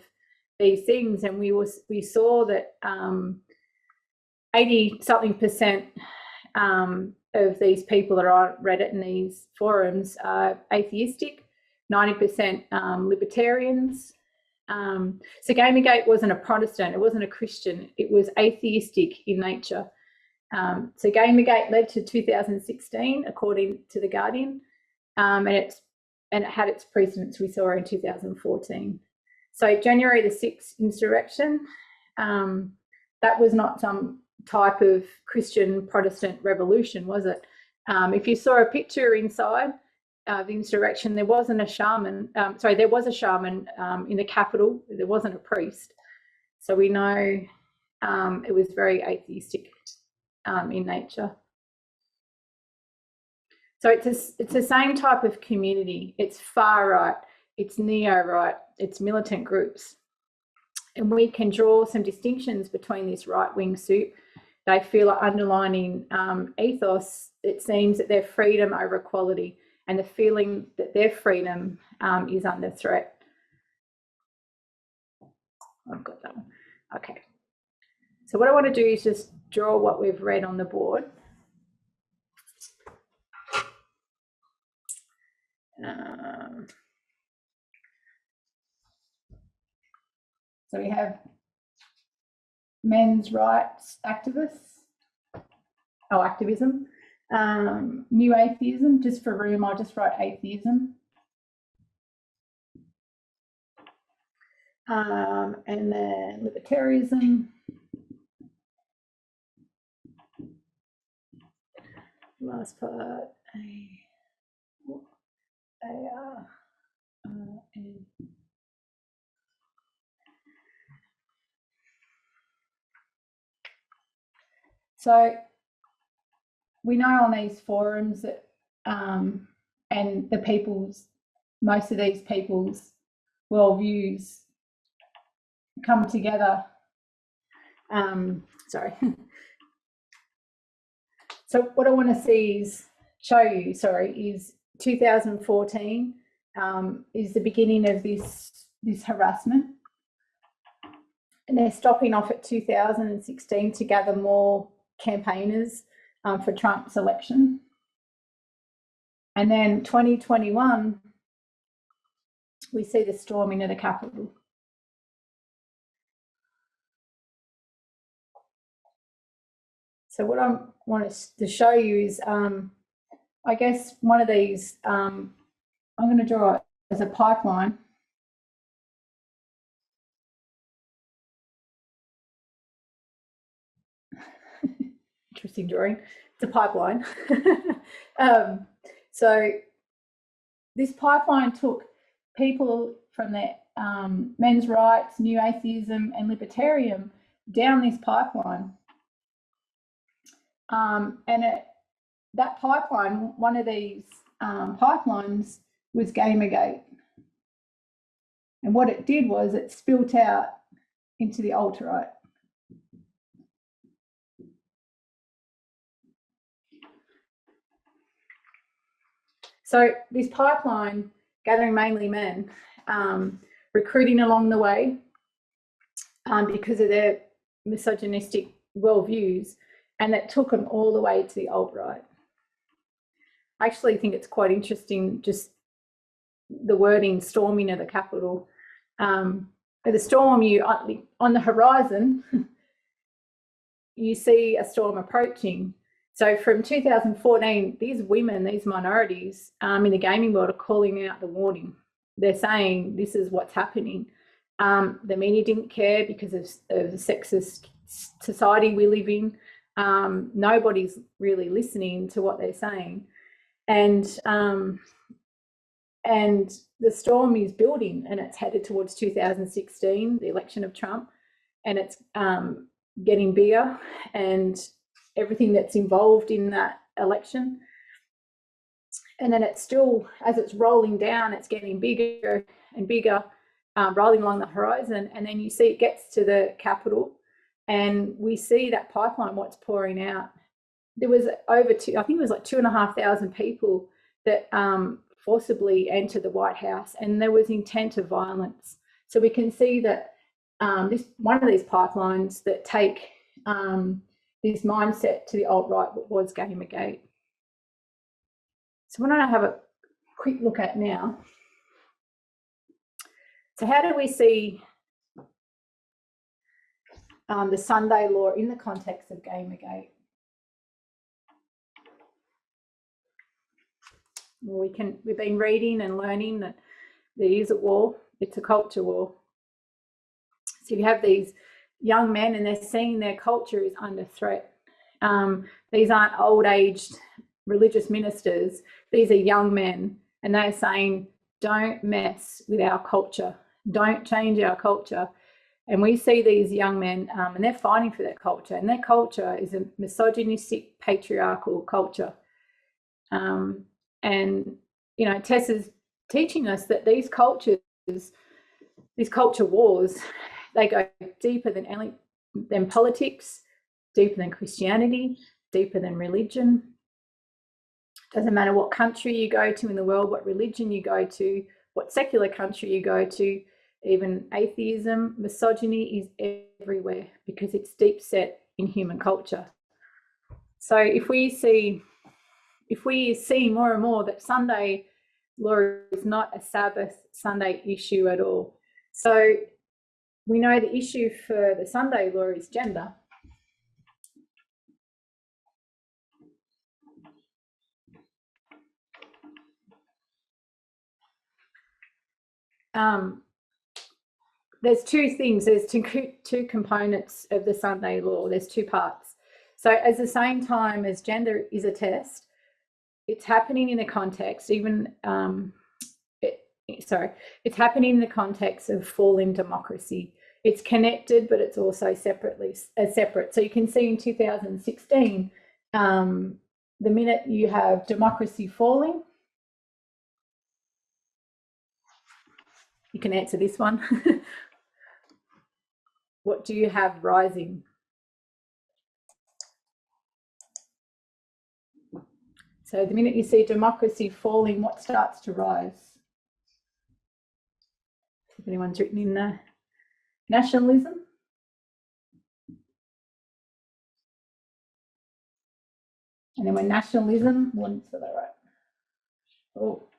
these things, and we saw that 80-something% of these people that are on Reddit and these forums are atheistic, 90% libertarians. So Gamergate wasn't a Protestant, it wasn't a Christian, it was atheistic in nature. So Gamergate led to 2016, according to The Guardian, and it had its precedents we saw in 2014. So January the 6th insurrection, that was not some type of Christian Protestant revolution, was it? If you saw a picture inside the insurrection, there wasn't a shaman, there was a shaman in the Capitol, there wasn't a priest. So we know it was very atheistic in nature. So it's the same type of community. It's far right, it's neo-right, it's militant groups. And we can draw some distinctions between this right-wing soup. They feel an underlining ethos. It seems that their freedom over equality and the feeling that their freedom is under threat. I've got that one. Okay. So what I want to do is just draw what we've read on the board. So we have men's rights activists, activism, new atheism, just for room, I'll just write atheism. And then libertarianism. Last part, A-R-R-N. So we know on these forums that, and the people's, most of these people's worldviews come together. Sorry. So what I want to see is, show you, is 2014 is the beginning of this harassment. And they're stopping off at 2016 to gather more campaigners for Trump's election. And then 2021, we see the storming of the Capitol. So what I want to show you is, I guess, one of these, I'm going to draw it as a pipeline. Interesting drawing. It's a pipeline. So this pipeline took people from the men's rights, new atheism, and libertarian down this pipeline. And that pipeline, one of these pipelines was Gamergate. And what it did was it spilt out into the alt-right. So this pipeline, gathering mainly men, recruiting along the way because of their misogynistic worldviews, and that took them all the way to the alt-right. I actually think it's quite interesting, just the wording, storming of the Capitol. The storm, you on the horizon, you see a storm approaching. So from 2014, these women, these minorities in the gaming world are calling out the warning. They're saying this is what's happening. The media didn't care because of the sexist society we live in. Nobody's really listening to what they're saying. And the storm is building, and it's headed towards 2016, the election of Trump, and it's getting bigger, and everything that's involved in that election. And then it's still, as it's rolling down, it's getting bigger and bigger, rolling along the horizon. And then you see it gets to the Capitol, and we see that pipeline, what's pouring out. There was I think it was like 2,500 people that forcibly entered the White House, and there was intent of violence. So we can see that this one of these pipelines that take this mindset to the alt-right was Gamergate. So what I have a quick look at now. So how do we see the Sunday law in the context of Gamergate? Well, we've been reading and learning that there is a war. It's a culture war. So you have these young men, and they're seeing their culture is under threat. These aren't old-aged religious ministers. These are young men, and they're saying, don't mess with our culture. Don't change our culture. And we see these young men, and they're fighting for their culture, and their culture is a misogynistic, patriarchal culture. And, you know, Tessa's teaching us that these culture wars, they go deeper than politics, deeper than Christianity, deeper than religion. Doesn't matter what country you go to in the world, what religion you go to, what secular country you go to, even atheism, misogyny is everywhere because it's deep set in human culture. So if we see more and more that Sunday law is not a Sabbath Sunday issue at all. So we know the issue for the Sunday law is gender. there's two things. There's two components of the Sunday law. There's two parts. So at the same time as gender is a test, it's happening in the context, it's happening in the context of falling democracy. It's connected, but it's also separate. So you can see in 2016, the minute you have democracy falling, you can answer this one. What do you have rising? So the minute you see democracy falling, what starts to rise? If anyone's written in there. Nationalism. And then when nationalism, what's that right? Oh.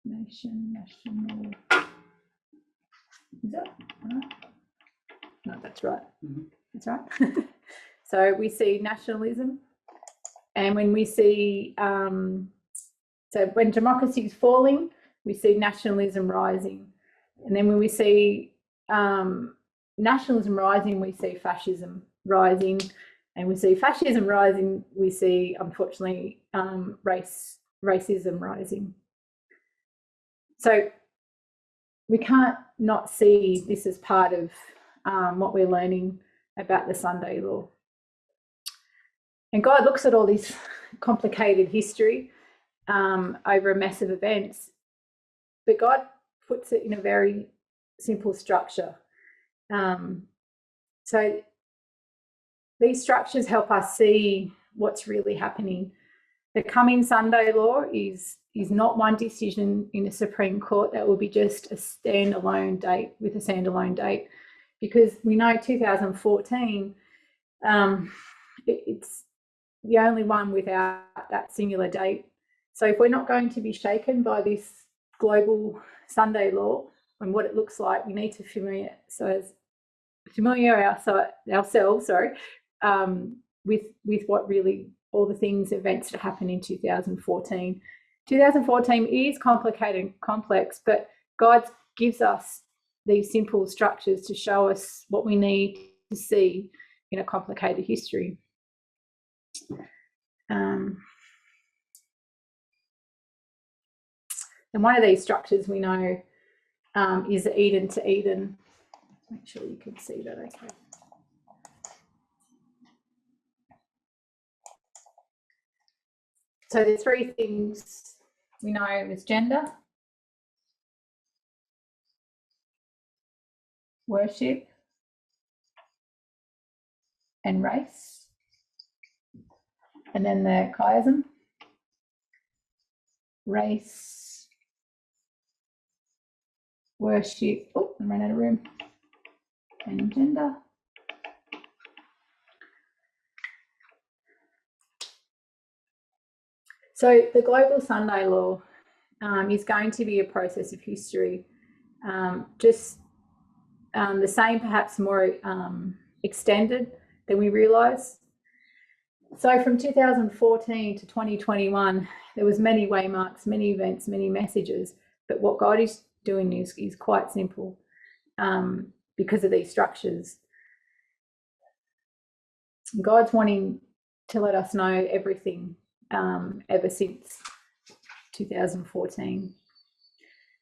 National. Is that right? No, that's right. Mm-hmm. That's right. So we see nationalism, and when we see, so when democracy is falling, we see nationalism rising. And then when we see nationalism rising, we see fascism rising. And we see fascism rising, we see, unfortunately, racism rising. So we can't not see this as part of what we're learning about the Sunday law. And God looks at all this complicated history over a massive events, but God puts it in a very simple structure. So these structures help us see what's really happening. The coming Sunday law is not one decision in the Supreme Court that will be just a standalone date with a standalone date, because we know 2014, it's the only one without that singular date. So if we're not going to be shaken by this global Sunday law and what it looks like, we need to familiar ourselves with what really all the events that happened in 2014. 2014 is complicated and complex, but God gives us these simple structures to show us what we need to see in a complicated history. And one of these structures we know is Eden to Eden. Make sure you can see that okay. So there's three things we know as gender, worship, and race. And then the chiasm, race, worship, I ran out of room, and gender. So the global Sunday law is going to be a process of history, just the same, perhaps more extended than we realise. So from 2014 to 2021, there was many waymarks, many events, many messages, but what God is doing is quite simple because of these structures. God's wanting to let us know everything ever since 2014.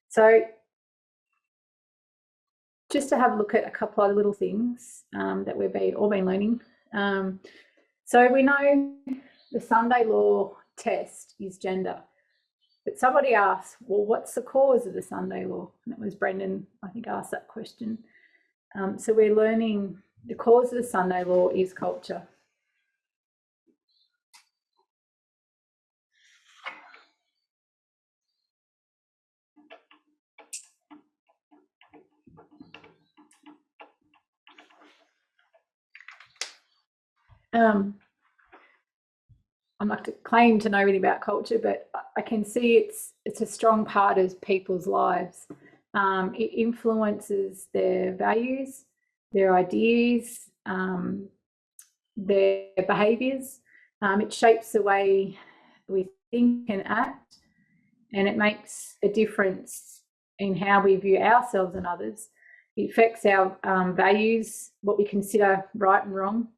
So just to have a look at a couple of little things that we've all been learning. So we know the Sunday law test is gender, but somebody asked, well, what's the cause of the Sunday law? And it was Brendan, I think, asked that question. So we're learning the cause of the Sunday law is culture. I'm not to claim to know anything about culture, but I can see it's a strong part of people's lives. It influences their values, their ideas, their behaviours. It shapes the way we think and act, and it makes a difference in how we view ourselves and others. It affects our values, what we consider right and wrong.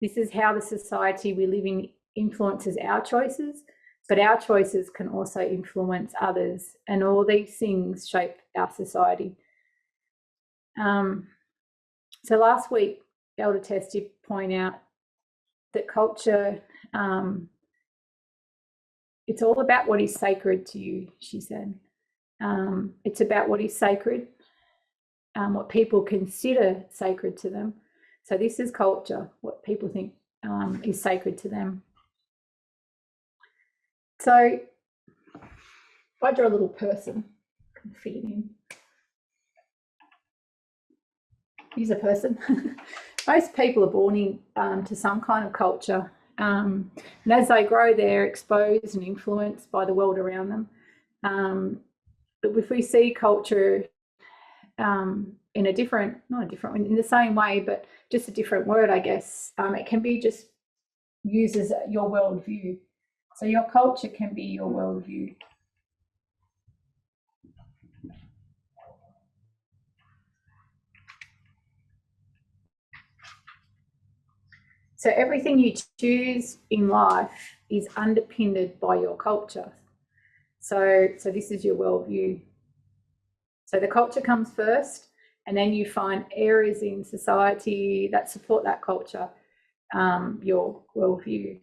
This is how the society we live in influences our choices, but our choices can also influence others, and all these things shape our society. So last week, Elder Tess did point out that culture, it's all about what is sacred to you, she said. It's about what is sacred, what people consider sacred to them. So this is culture, what people think is sacred to them. So if I draw a little person, I can fit it in. He's a person. Most people are born into some kind of culture, and as they grow, they're exposed and influenced by the world around them. But if we see culture in a different, not a different, in the same way, but just a different word, I guess, it can be just used as your worldview. So your culture can be your worldview. So everything you choose in life is underpinned by your culture. So this is your worldview. So the culture comes first, and then you find areas in society that support that culture, your worldview.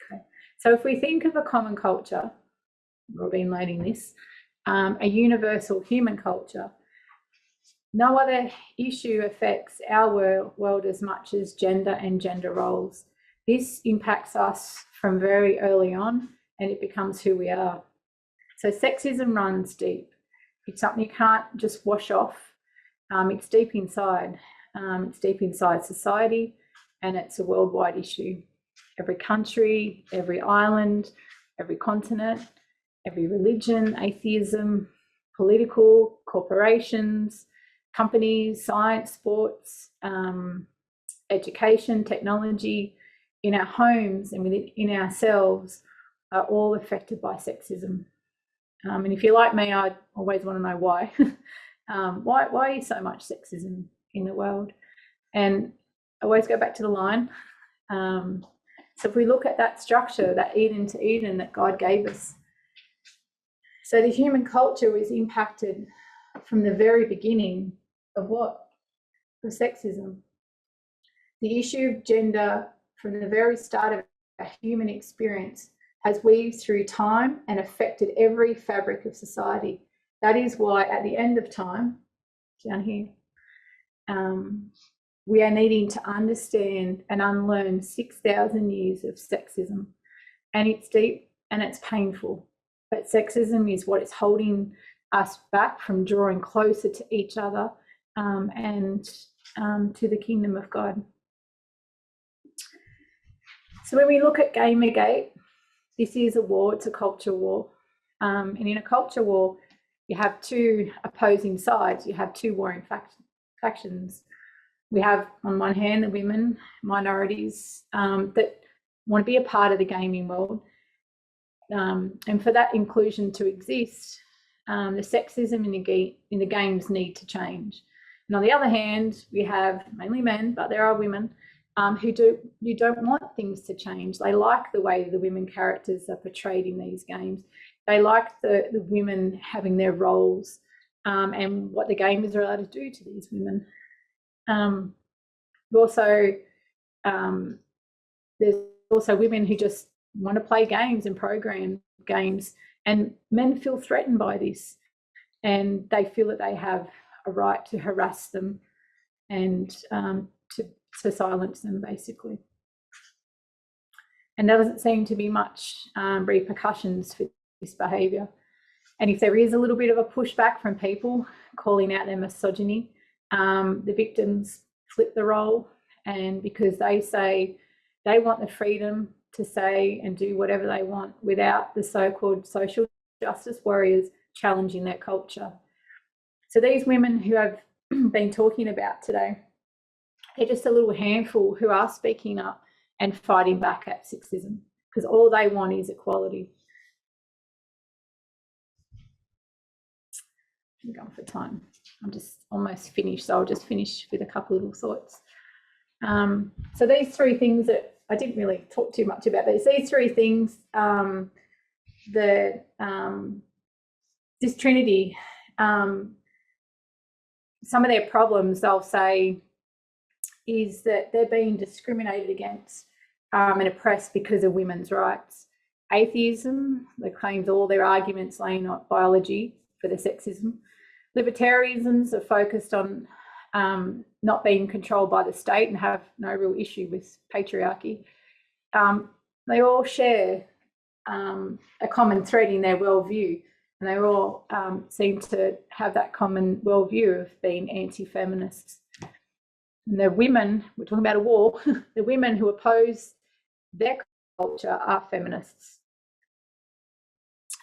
Okay. So if we think of a common culture, we've been learning this, a universal human culture, no other issue affects our world as much as gender and gender roles. This impacts us from very early on, and it becomes who we are. So sexism runs deep. It's something you can't just wash off. It's deep inside. It's deep inside society, and it's a worldwide issue. Every country, every island, every continent, every religion, atheism, political, corporations, companies, science, sports, education, technology, in our homes and within ourselves are all affected by sexism. And if you're like me, I always want to know why. Why is so much sexism in the world? And I always go back to the line. So if we look at that structure, that Eden to Eden that God gave us, so the human culture was impacted from the very beginning of what? Of sexism. The issue of gender from the very start of our human experience has weaved through time and affected every fabric of society. That is why at the end of time, down here, we are needing to understand and unlearn 6,000 years of sexism. And it's deep and it's painful, but sexism is what is holding us back from drawing closer to each other and to the kingdom of God. So when we look at Gamergate, this is a war, it's a culture war. And in a culture war, you have two opposing sides, you have two warring factions. We have, on one hand, the women, minorities that want to be a part of the gaming world. And for that inclusion to exist, the sexism in the games need to change. And on the other hand, we have mainly men, but there are women who don't want things to change. They like the way the women characters are portrayed in these games. They like the women having their roles and what the gamers are allowed to do to these women. There's also women who just want to play games and program games, and men feel threatened by this, and they feel that they have a right to harass them and to silence them, basically. And there doesn't seem to be much repercussions for this behaviour. And if there is a little bit of a pushback from people calling out their misogyny, the victims flip the role, and because they say they want the freedom to say and do whatever they want without the so-called social justice warriors challenging their culture. So these women who I've been talking about today, they're just a little handful who are speaking up and fighting back at sexism, because all they want is equality. I'm going for time. I'm just almost finished, so I'll just finish with a couple little thoughts. So these three things that I didn't really talk too much about, these three things, this Trinity, some of their problems, they'll say, is that they're being discriminated against and oppressed because of women's rights. Atheism, that claims all their arguments laying on biology for the sexism. Libertarianisms are focused on not being controlled by the state and have no real issue with patriarchy. They all share a common thread in their worldview, and they all seem to have that common worldview of being anti-feminists. And the women, we're talking about a war, the women who oppose their culture are feminists.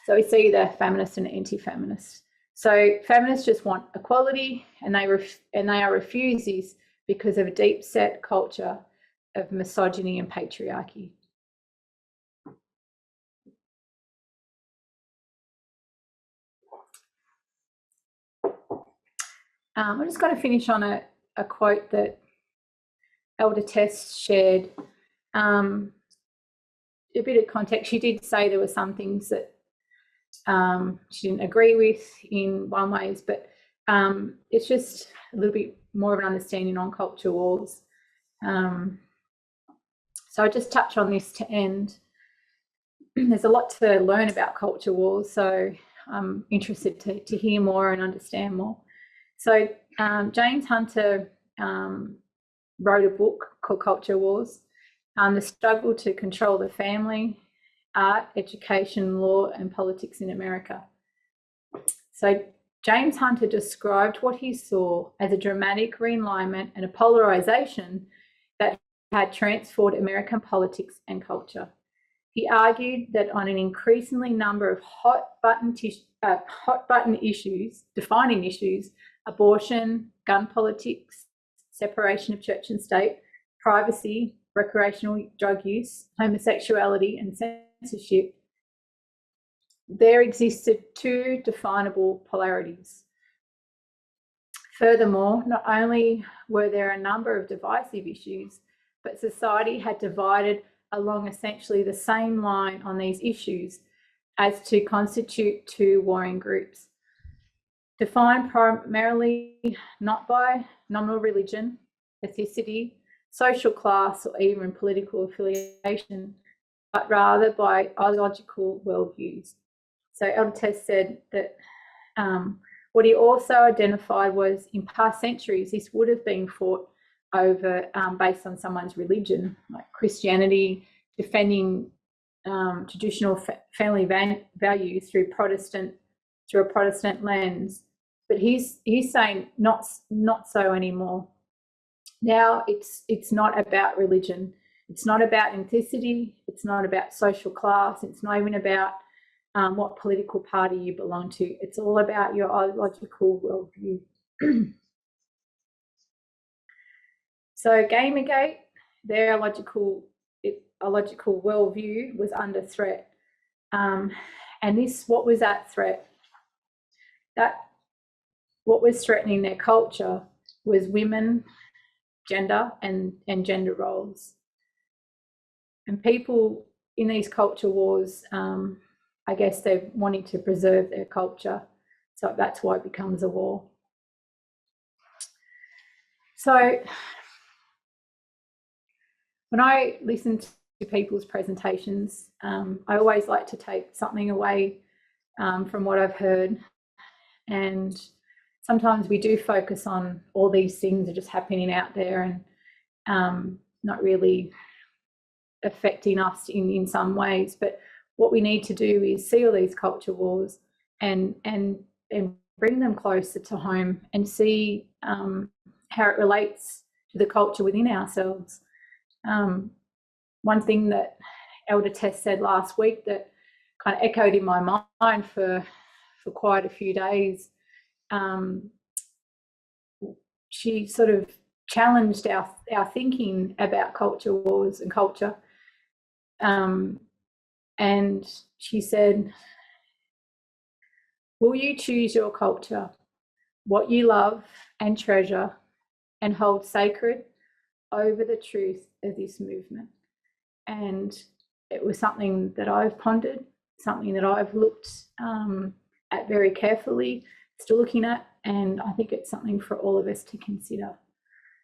So we see the feminists and anti-feminists. So feminists just want equality, and they are refusees because of a deep-set culture of misogyny and patriarchy. I'm just going to finish on a quote that Elder Tess shared. A bit of context, she did say there were some things that she didn't agree with in one ways, but it's just a little bit more of an understanding on culture wars. So I'll just touch on this to end. There's a lot to learn about culture wars, so I'm interested to hear more and understand more. So James Hunter wrote a book called Culture Wars, The Struggle to Control the Family, Art, Education, Law and Politics in America. So James Hunter described what he saw as a dramatic realignment and a polarisation that had transformed American politics and culture. He argued that on an increasingly number of hot button issues, defining issues, abortion, gun politics, separation of church and state, privacy, recreational drug use, homosexuality and censorship, there existed two definable polarities. Furthermore, not only were there a number of divisive issues, but society had divided along essentially the same line on these issues as to constitute two warring groups, defined primarily not by nominal religion, ethnicity, social class, or even political affiliation, but rather by ideological worldviews. So Elder Tess said that what he also identified was in past centuries, this would have been fought over based on someone's religion, like Christianity defending traditional family values through a Protestant lens. But he's saying not so anymore. Now it's not about religion. It's not about ethnicity. It's not about social class. It's not even about what political party you belong to. It's all about your ideological worldview. So Gamergate, their illogical worldview was under threat. And what was that threat? What was threatening their culture was women, gender, and gender roles. And people in these culture wars, I guess they're wanting to preserve their culture. So that's why it becomes a war. So when I listen to people's presentations, I always like to take something away from what I've heard. And sometimes we do focus on all these things that are just happening out there and not really affecting us in some ways. But what we need to do is see all these culture wars and bring them closer to home and see how it relates to the culture within ourselves. One thing that Elder Tess said last week that kind of echoed in my mind for quite a few days, she sort of challenged our thinking about culture wars and culture. And she said, will you choose your culture, what you love and treasure, and hold sacred over the truth of this movement? And it was something that I've pondered, something that I've looked at very carefully, still looking at, and I think it's something for all of us to consider.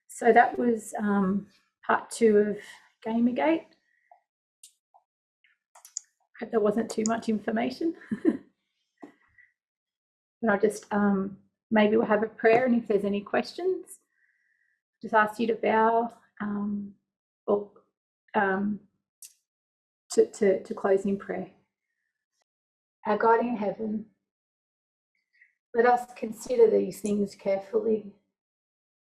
So that was part 2 of Gamergate. Hope there wasn't too much information. But I'll just maybe we'll have a prayer, and if there's any questions, just ask you to bow or to close in prayer. Our God in heaven, let us consider these things carefully.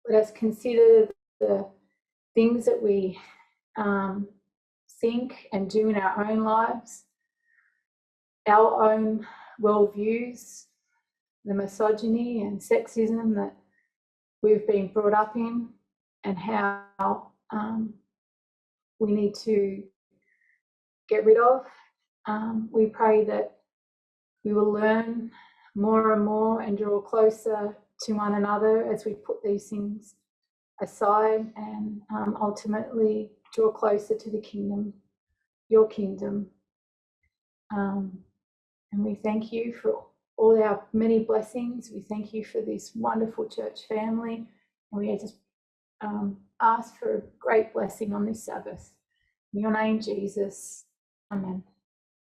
Let us consider the things that we think and do in our own lives, our own worldviews, the misogyny and sexism that we've been brought up in, and how we need to get rid of. We pray that we will learn more and more and draw closer to one another as we put these things aside, and ultimately draw closer to the kingdom, your kingdom. And we thank you for all our many blessings. We thank you for this wonderful church family. And we just ask for a great blessing on this Sabbath. In your name, Jesus. Amen.